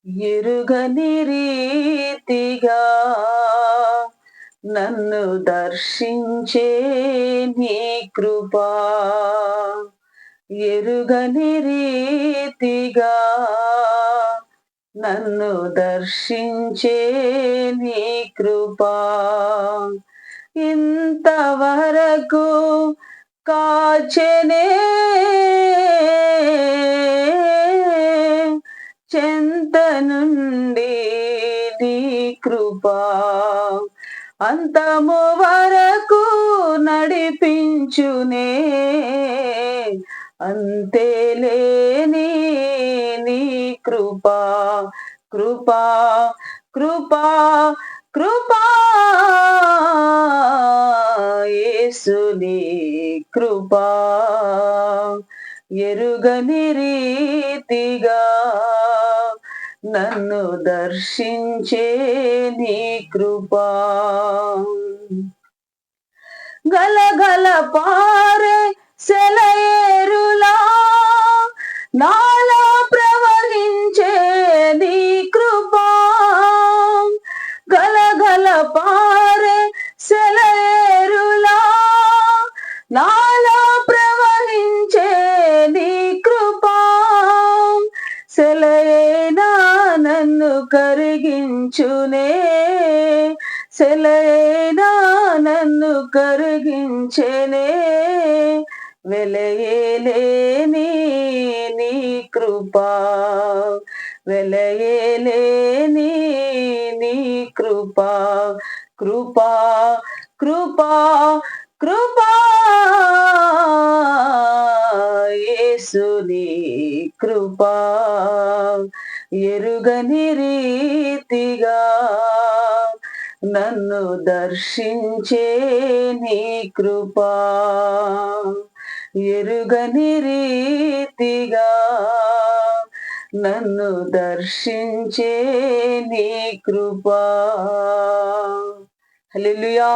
ఎరుగని రీతిగా నన్ను దర్శించే నీ కృపా, ఎరుగని రీతిగా నన్ను దర్శించే నీ కృపా, ఇంతవరకు కాచెనే చెంత నుండి నీ కృపా, అంతము వరకు నడిపించునే, అంతేలేని నీ కృపా, కృపా కృపా కృపా యేసుని కృపా, ఎరుగని రీతిగా నన్ను దర్శించే నీ కృపా, గలగల పారే సెలయేరులా నాలో ప్రవహించే నీ కృపా, గలగల పారే సెలయేరులా నాలో ప్రవహించే నీ కృపా, సెలయేనా నన్ను కరిగించునే, సెలయేనా నన్ను కరిగించెనే, వెలయేలేని నీ కృపా, వెలయేలేని నీ కృపా, కృపా కృపా కృపా యేసుని కృపా, ఎరుగని రీతిగా నన్ను దర్శించే నీ కృపా, ఎరుగని రీతిగా నన్ను దర్శించే నీ కృపా. హల్లెలూయా.